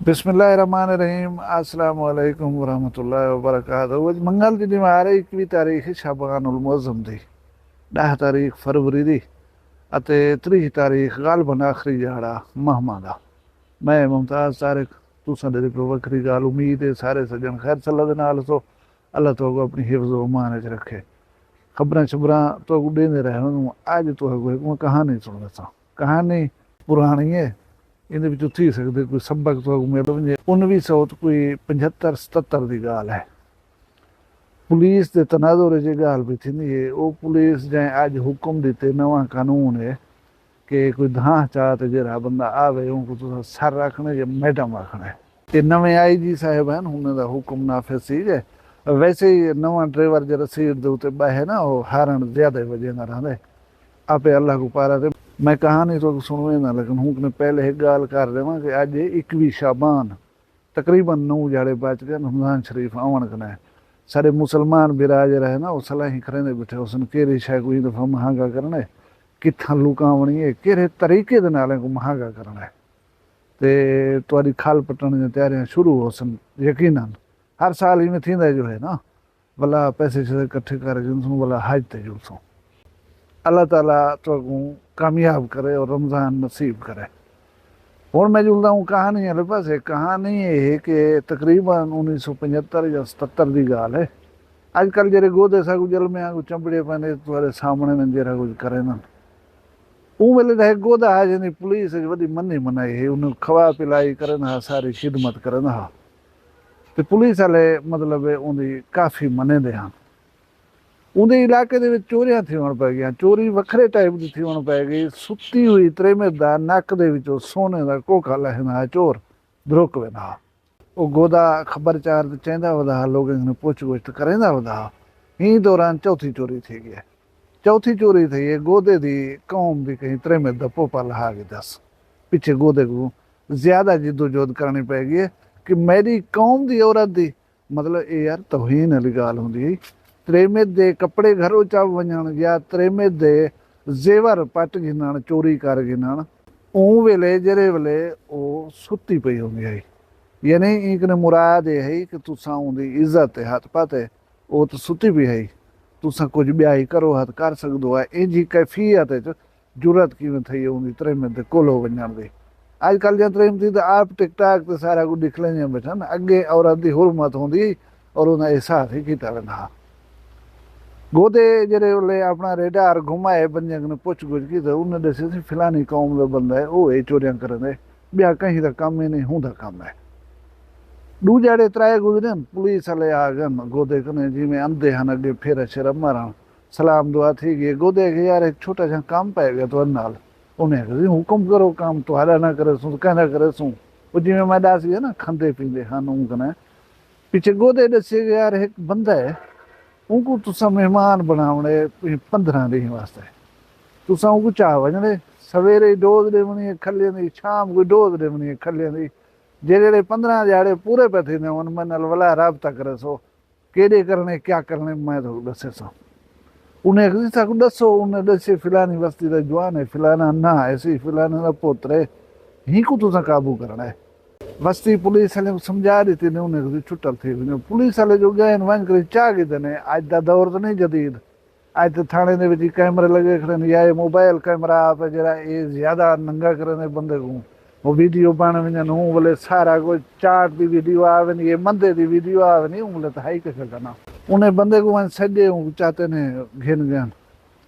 बिस्मिल्लाहिर्रहमानिर्रहीम अस्सलाम वालेकुम वरहमतुल्लाहि वबरकातुहू। मंगल की दीवार 21 शाबानुल मुअज़्ज़म दी 10 तारीख फरवरी दी ਅਤੇ 30 ਤਾਰੀਖ ਗਾਲਬਨ ਆਖਰੀ ਜਾੜਾ ਮਹਮਾ ਦਾ। ਮੈਂ ਮੁਮਤਾਜ਼ ਤਾਰਿਕ ਤੁਸਾਂ ਦੇ ਕੋ ਵੱਖਰੀ ਗੱਲ ਉਮੀਦ ਹੈ ਸਾਰੇ ਸੱਜਣ ਖੈਰ ਸੱਲਾ ਦੇ ਨਾਲ ਸੋ ਅੱਲਾਹ ਤੋਂ ਆਪਣੀ ਹਿਫਜ਼ ਓ ਅਮਾਨ ਵਿੱਚ ਰੱਖੇ। ਖਬਰਾਂ ਸ਼ਬਰਾਂ ਤੋਂ ਦੇਂਦੇ ਰਹੇ ਨੂੰ ਅੱਜ ਤੋਂ ਕੋਈ ਕਹਾਣੀ ਸੁਣ ਦਸਾਂ। ਕਹਾਣੀ ਪੁਰਾਣੀ ਹੈ, ਇਹਦੇ ਵਿੱਚ ਥੀ ਸਕਦੇ ਕੋਈ ਸਬਕ ਤੋਂ ਮਿਲ ਵਜੇ 1900 ਕੋਈ 75-77 ਦੀ ਗੱਲ ਹੈ। पुलिस के तनाजुर जी गाल भी थी है वो पुलिस जै अज हुक्म दिते नवा कानून है कि कोई धां चाह तो जरा बंदा आवे उनको तो सर रखना या मैडम रखना है। तो नवे आई जी साहब हैं उन्होंने हुक्म नाफिज सी है। वैसे ही नवा ड्राइवर जरा सीट के उत्ते बहे ना वो हारण ज्यादा वजह ना रहा आपे अल्लाह को पारा थे। मैं कहानी तो सुनवे ना लेकिन हूँ पहले एक गाल कर रहा कि अज 21 शाबान तकरीबन 9 जाड़े बच गए रमजान शरीफ आवन कना सारे मुसलमान बिराज रहे ना वो सलाही करेंदे बैठे उसने केरी शै कोई दफ़ा महंगा करना है कित्थां लुकावनी है केरे तरीके दे नाल को महंगा करना है ते तुहाडी खल पटण दी तैयारियां शुरू हो सन। यकीनन हर साल इवें थींदा जो है ना भला पैसे शैसे इकट्ठे कर जुलसूं भला हज ते जुलसूं। अल्लाह ताला तुहानू कामयाब करे और रमज़ान नसीब करे। हुण मैं जुलदा हूँ कहानी वाले पासे। कहानी ये कि तकरीबन 1975 या 77 की गाल है। अजकल जेरे गोदे सागू जलमे आगू चंबड़े पैंदे तुहाडे सामने ने जेरा कुछ करे ना उन वेले तो गोदा आ जांदी पुलिस वॾी मनी मनाई है उन्हें खवा पिलाई करन हा सारी खिदमत करन हा ते पुलिस वाले मतलब उनकी काफ़ी मनेंदे हन। उनके इलाके दे विच चोरियां थियण पै गईयां। चोरी वखरे टाइप की थियण पै गई। सुती हुई त्रेमेद दा नक दे विचों सोने का कोखा लहंदा चोर द्रुक वेंदा। वो गोदा खबरचार चेंदा वधा लोगों ने पुछ गुछ करेंदा वधा। ही दौरान चौथी चोरी थी गई है। चौथी चोरी थी है गोदे दी कौम दी कहीं त्रेमेद दा पोपा लहा के दस पिछे गोदे को ज्यादा जिद्दोजहद करनी पै गई है कि मेरी कौम दी औरत दी मतलब ये यार तौहीन वाली गाल हुंदी। त्रेमेद दे कपड़े घरों चा वञण या त्रेमेद दे जेवर पट गिनण चोरी कर गिनण उन वेले जरे वेले वो सुती पई हुंदी है। यानी एक ने मुराद ये है कि तुसां उनकी इज्जत है हथ पाते वो तो सुती पई है तुसां कुछ ॿिया ही करो हथ कर सकदो है। इंजी कैफियत जुरत किवें थई उनकी त्रेमेद दे कोलो वञण दी। अजकल जा त्रेमदी तो आप टिकटाक ते सारा कुछ दिखलेंगे बैठन अगे औरत की हुरमत होंदी और उन्हें एहसास ही किया वेंदा। गोदे जरे वेले अपना रेडार घुमाए बंदे ने पुछ गुछ की तो उन्हें दसे सी फिलानी कौम का बंदा है वो ये चोरियां करंदे ॿिया कहीं का काम ही नहीं हुंदा काम है। दू जाड़े त्राए गुजरे पुलिस वाले आ गए गोदे कने जिमें अंधे हन अगे फेर शेर मारण सलाम दुआ थी गई। गोदे के यार एक छोटा सा काम पै गया तो नाल उन्हें कहा हुक्म करो काम तुहारा ना करे सूं कहना करे सूं वो जिमें मैं दस गया ना खांदे पींदे हन उन कने पिछे गोदे दसे यार एक बंदा है उनको तुसा मेहमान बनावने 15 दिन वास्ते तुसा उनको चाह वजने सवेरे डोज देवनी खले दी शाम को डोज देवनी खले दी जेड़े 15 जाड़े पूरे पे थे उनमें नाल वाला राबता करे सो केड़े करने क्या करने मैं तो दसे सो उन्हें किसी को दसो उन्हें दसे फिलानी बस्ती का जवान है फिलाना ना ऐसी फिलाने का पुत्र है ही को तुसा काबू करना है। बस्ती पुलिस वाले समझा दी थी ने उन्हें छुट्टल थी पुलिस वाले जो गए वन कर चाह गए ने अज का दौर तो नहीं जदीद अज तो थाने दे विच कैमरे लगे खड़े ने या मोबाइल कैमरा आप जरा ये ज्यादा नंगा करे बंदे को वो वीडियो बन वजन हूँ बोले सारा कुछ चाट की वीडियो आवे नहीं ये मंदे की वीडियो आवे नहीं बोले तो हाई कैसे करना उन्हें बंदे को वन सजे चाहते ने घिन गए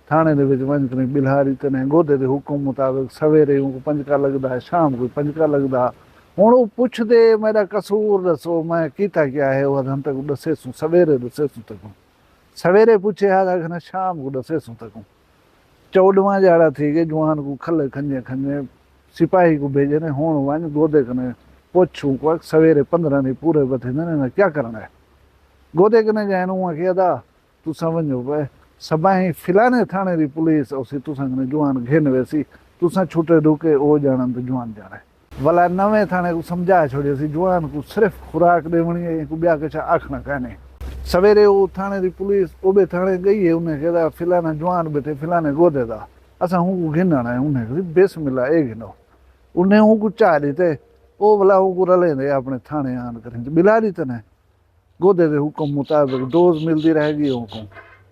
थाने दे विच वन कर बिल्हारी तने गोदे के हुक्म मुताबिक सवेरे उनको पंजका लगता है शाम को पंजका लगता हूँ वो पुछदे मेरा कसूर दसो मैं किता क्या है वो हम तक दसे सूं सवेरे दसे सूं तक सवेरे पूछे आधा घना शाम को दसे सूं तक 14वां जाड़ा थी गए जवान को खले खंजे खंजे सिपाही को भेजे ने हूँ वन गोदे कने पुछूं को सवेरे 15 नहीं पूरे बथे ने क्या करना है गोदे कने गए वहाँ के अदा तुसा वञो पे सबाही फिलाने थाने की पुलिस उसी तुसा कने जवान घेन वैसी तुसा छुटे ढुके ओ जानन तो जवान जाने भला नवे थाने को समझा छोड़ियो सी जवान को सिर्फ खुराक देवनी है को ब्या कुछ आखना कहने सवेरे वो थाने की पुलिस ओबे थाने गई है उन्हें कहता फिलाना जवान बैठे फिलाने गोदे दा असा हूँ घिनना है उन्हें बिस्मिल्लाह ए घिनो उन्हें हूँ को चाह देते ਉਹ भला को रलेंदे अपने थाने आन करें बिलारी तने गोदे के हुक्म मुताबिक डोज मिलती रहेगी उनको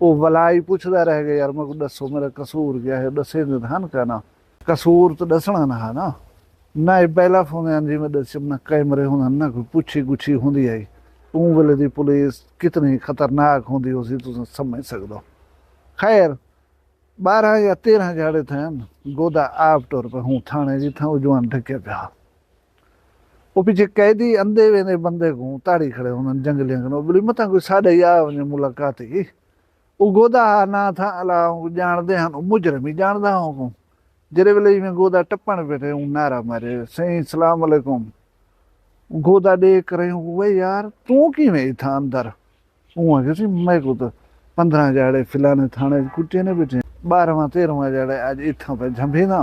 वो भला ही पूछता रह गया यार मैं को दसो मेरा कसूर क्या है दसे हन का ना कसूर तो दसना ना है ना ये पहला फोन जी मैं दस ना कैमरे होना ना कोई पुछी गुछी होंगी आई उन वेले दी पुलिस कितनी खतरनाक होंगी उसी तुम समझ सकते हो। खैर 12 या 13 जाड़े थे गोदा आप टोर पे हूँ थाने जी था जवान ढके पिया वो पीछे कैदी अंधे वेंदे बंदे को ताड़ी खड़े उन्होंने जंगलियां कनो बोली मत कोई साढ़े या मुलाकात ही वो गोदा ना था अला जानते हैं मुजरम ही जानता हूँ को जेरे वेले में गोदा टप्पण बैठे हूँ नारा मारे सही सलाम अलैकुम गोदा देख रहे हूँ भाई यार तू कि में था अंदर किसी मैं को तो 15 जाड़े फिलाने थाने कुत्ते ने बैठे 12वां 13वां जाड़े आज इतना पे झंबे ना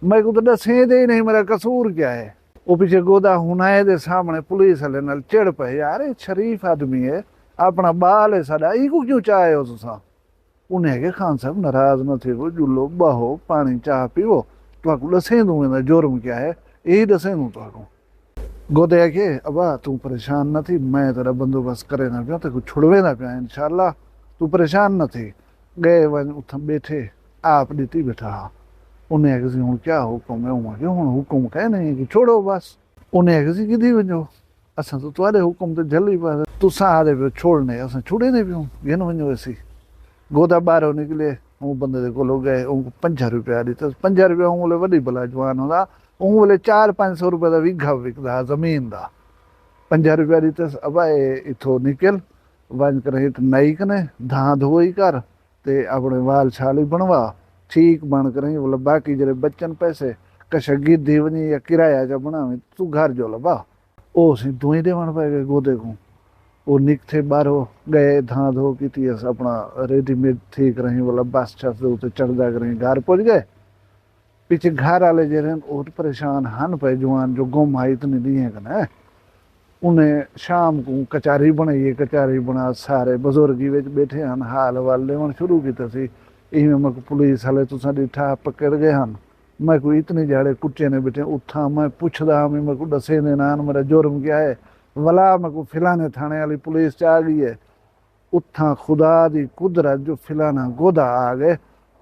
मैं को तो दसे दे नहीं मेरा कसूर क्या है वो पीछे गोदा हुनाए दे सामने पुलिस वाले नाल चिड़ पे यार शरीफ आदमी है अपना बाल है साडा इको क्यों चाहे हो तुसा उन्हें के खान साहब नाराज न थे वो जुलो बहो पानी चाह पीवो तो दसे दूं मेरा जुर्म क्या है यही दसे दूं तो गोदे के अबा तू परेशान न थी मैं तेरा बंदोबस्त करे ना पिया तो छुड़वे ना पिया इंशाल्लाह तू परेशान न थी गए वन उठ बैठे आप दी बैठा उन्हें किसी हूँ क्या हुक्म है उमा के हूँ हुक्म कह नहीं कि छोड़ो बस उन्हें किसी किधी वञो असां तो तुम्हारे हुक्म ते जल्दी पास तुसां आदे पे छोड़ने असां छुड़े नहीं पियूं गिन वञो असी गोदा बाहरों निकले हूँ बंदे दे कोलो गए उनको 5 रुपया दी 5 रुपया हूँ बोले वॾी भला जवान होंदा हूँ बोले 400-500 रुपये का विघा विकदा जमीन दा 5 रुपया दी अब इथों निकल वन कर नई कने धा धोई कर ते अपने वाल छाली बनवा ठीक बन कर बोला बाकी जरे बच्चन पैसे कश गिद्धी वनी या किराया जा बनावे तू घर जो लबा ओ सी दुई देवन पे गए गोदे को वो निक थे बाहरों गए धा धो की थी अपना रेडीमेड ठीक रही बोला बस छत उते चढ़दा करें घर पहुंच गए पीछे घर वाले जरे और परेशान हन पे जवान जो गुम आई इतनी दिए कने उन्हें शाम को कचारी बनाई कचारी बना सारे बुजुर्गी बैठे हैं हाल वाल लेवन शुरू की इवें मैं पुलिस वाले तुसा डिठा पकड़ गए हैं मैं को इतने जाड़े कुत्ते ने बैठे उठा मैं पूछदा मैं को दसे देना मेरा जुर्म क्या है वला मैं को फिलाने थाने वाली पुलिस आ गई है उठा खुदा दी कुदरत जो फिलाना गोदा आ गए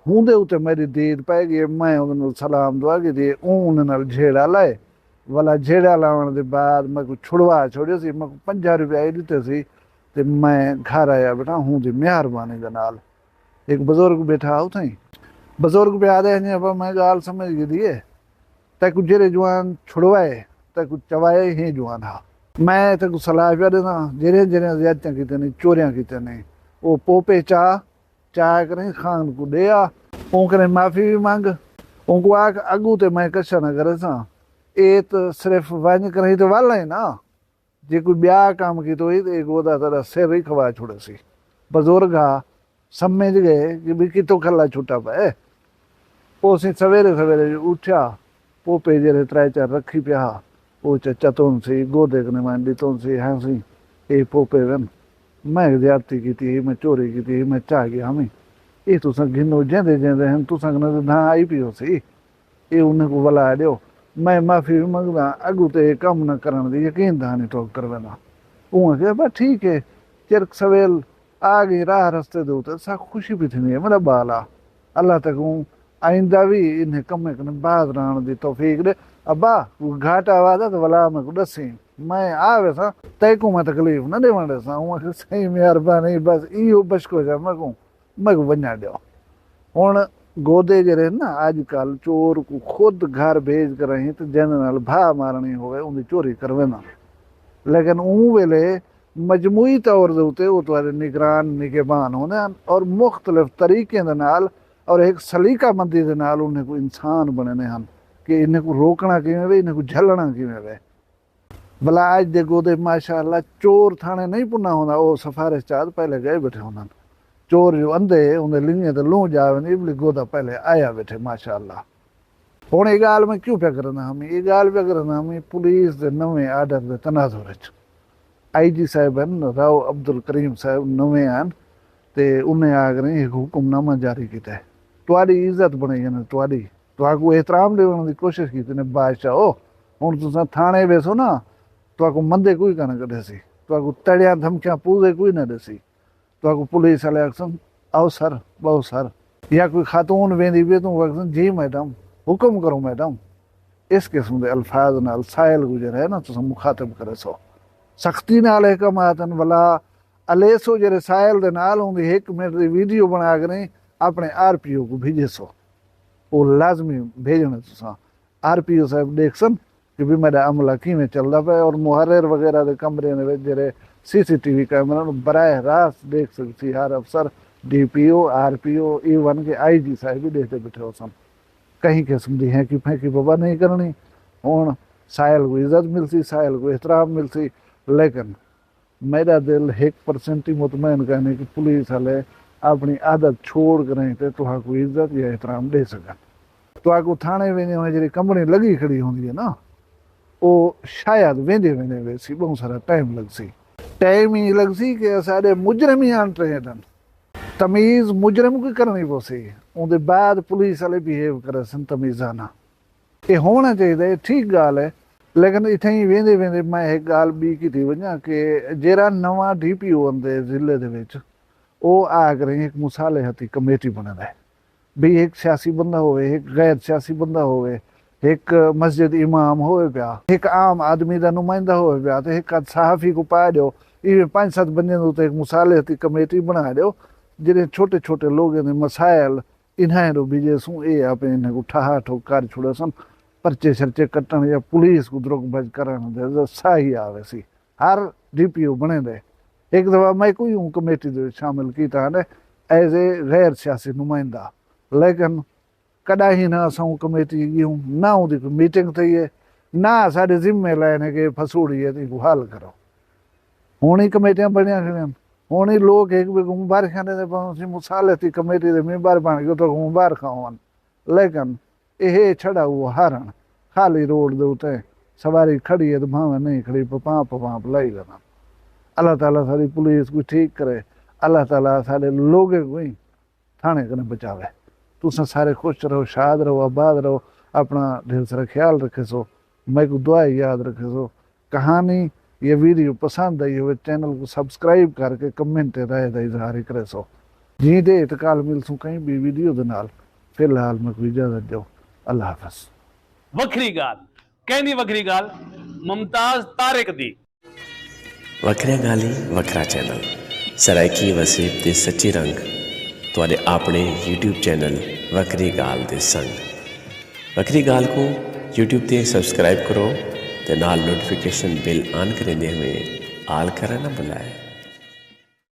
हूंदे उते मेरी दीद पै गई मैं उन्हें सलाम दुआ की थी उन्हें झेड़ा लाए वाला झेड़ा लाने के बाद मैं को छुड़वा छोड़ियो सी मैं को 5 रुपया ही दिते सी ते मैं घर आया बेटा हूँ दी मेहरबानी दे नाल एक बुजुर्ग बैठा उत बुजुर्ग पे आदे अब मैं गाल समझ गई है तक जेरे जवान छुड़वाए तक चवाए ही जवान हा मैं तक सलाह पिया देना जेरे जेरे ज्यादतियां की नहीं चोरियां की नहीं वो पोपे चाह करें खान को दे आ करें माफ़ी भी मांग उनको आख अगू ते मैं कशा न करे सा ये तो सिर्फ वन करें तो वाला है ना जे कोई ब्याह काम की तो एक गोदा तेरा सिर ही खवा छोड़े सी बुजुर्ग आ समझ गए कि भी कितो खला छुट्टा पे उसी सवेरे सवेरे उठा पोपे जेरे 3-4 रखी पिया वो चतुन सी गोदे कने मैं दितों सी हाँ सी ये पोपे वन मैं ज्यादती की थी मैं चोरी की थी मैं चाह गया हमें ये तुसा गिनो जेंदे जेंदे हैं तुसा कने ना आई पियो सी ये उन्हें को बुला दियो मैं माफ़ी भी मंगदा अगू ते कम न करन दी यकीन दानी टोक कर वेना उहाँ के बस ठीक है चिरक सवेल आ गई राह रस्ते दे उते सा खुशी भी थी है मेरा बाला अल्लाह तक आइंदा भी इन्हें कमे कने बाद रहन दी तौफीक दे अब्बा घाटा वादा तो वला मैं को दसी मैं आवे सा तय को मैं तकलीफ न देवण सा उहाँ सही मेहरबानी बस इहो बशको जा मैं को वञा दियो हुण गोदे जरे ना आजकल चोर को खुद घर भेज कर रही तो जन नाल भा मारनी होवे उनकी चोरी करवे ना लेकिन ऊ वेले मजमूई तौर दे उते वो तुम्हारे निगरान निगहबान होने और मुख्तलिफ तरीके दे नाल और एक सलीकामंदी दे नाल उन्हें को इंसान बनने हैं कि इन्हें को रोकना किवें वे इन्हें को झलना किवें वे भला आज दे गोदे माशाअल्लाह चोर थाने नहीं पुना होंदा वो सफारिश चाद पहले गए बैठे होंदा चोर जो अंधे उन्हें लिंगे तो लूँ जावे नहीं गोदा पहले आया बैठे माशाअल्लाह हुण ये गाल में क्यों पे करना हमें ये गाल पे करना हमें पुलिस दे नवे आर्डर दे तनाजुर IG साहब हैं राव अब्दुल करीम साहब नवे हैं ते उन्हें आकर एक हुक्मनामा जारी किया है तुहाडी इज्जत बनाई है तुहाडी तुहाकू एहतराम देने की कोशिश की ने बादशाह हो हुण तुसां थाणे वेसो ना तुहाकू मंदे कोई कान कढे सी, तुहाकू तड़िया धमकियां पूरे कोई न ॾिसी। तुहाकू पुलिस वाले आखसन आओ सर बहु सर, या कोई खातून वेंदी भी तूं आखसन जी मैडम हुक्म करो मैडम। इस किस्म के अल्फाज नाल साहिल गुजर है ना तुसां मुखातब करे सो। सख्ती नाल एक मातन भला अलेसो जेरे साहिल दे नाल हुंदी 1 मिनट दी वीडियो बना के अपने RPO को भेजे सो। वो लाजमी भेजना तुसां। RPO साहब देखसन कि भी मेरा अमला किवें चलदा पिया और मुहर्रिर वगैरह दे कमरे दे विच जेरे CCTV कैमरा बराह रास्त देख सकती हर अफसर DPO RPO इवन के IG साहब भी देखते बैठे हो सन। कहीं किस्म दी है कि फैंकी बाबा नहीं करनी। हुण साहिल को इज्जत मिलसी, साहिल को एहतराम मिलसी, लेकिन मेरा दिल 1% ही मुतमैन कहने कि पुलिस वाले अपनी आदत छोड़ करें तो तुहाकू इज्जत या एहतराम दे सकन। तुहाकू थाने वेंदे में जी कंपनी लगी खड़ी होंदी है ना, वो शायद वेंदे वेंदे वेसी बहुत सारा टाइम लगसी। टाइम ही लगसी कि साढ़े मुजरम ही आन रहे हैं। तमीज़ मुजरम की करनी पोसी, उनके बाद पुलिस वाले बिहेव करे सन तमीज़ाना। ये होना चाहिए, ठीक गाल है। लेकिन इत्थे ही वेंदे वेंदे मैं एक गाल बी की वजा कि जेरा नवा DPO आंदे जिले दे विच वो आ करें एक मुसालहती कमेटी बनदा है भी एक सियासी बंदा होवे, एक गैर सियासी बंदा होवे, एक मस्जिद इमाम होवे पिया, एक आम आदमी का नुमाइंदा होवे पिया, तो एक सहाफ़ी को पा दो। इवें 5-7 बंदे तो एक मुसालहती कमेटी बना दो जिन्हें छोटे छोटे लोगों ने मसायल इन्हें बीजे सूँ ये आप इन्हें को ठहा ठोक कर छुड़े सन, परचे शर्चे कट्टन या पुलिस को द्रोगबाज करन दे सही आवे सी। हर DPO बने दे। एक दफ़ा मैं कोई हूँ कमेटी दे शामिल किया ने एज ए गैर सियासी नुमाइंदा, लेकिन कदा ही ना असां कमेटी गयूं ना उहदी कोई मीटिंग थी है ना साढ़े जिम्मे लैने के फसूड़ी है तो हल करो। हुण ही कमेटियां बनिया खड़ियां, हुण ही लोग एक भी मुबारखां दे पाउं मुसालहती कमेटी दे मेंबर बन गए तो मुबारखां होवन। लेकिन यह छड़ा वो हारण खाली रोड दे उत्ते सवारी खड़ी है तो भावें नहीं खड़ी पपांप पपांप लाई देना। अल्लाह ताला सारी पुलिस को ठीक करे, अल्लाह ताला सारे लोगों को ही थाने कने बचावे। तुसां सारे खुश रहो, शाद रहो, आबाद रहो, अपना ढेर सारा ख्याल रखे सो। मैं को दुआ याद रखे सो। कहानी ये वीडियो पसंद आई हो चैनल को सब्सक्राइब करके कमेंट राय का इजहार करे सो। जी दे इतकाल मिलसूँ कहीं भी वीडियो दे नाल। फिलहाल मैं कोई इजाजत दो, अल्लाह हाफिज़। वखरी गाल कहनी वखरी गाल मुमताज तारिक दी वखरिया गाली वखरा चैनल सराइकी वसीब दे सच्ची रंग तुहाडे अपने YouTube चैनल वखरी गाल दे संग। वखरी गाल को YouTube ते सब्सक्राइब करो ते नाल नोटिफिकेशन बिल ऑन करेंदे हुए आल करना ना भुलाए।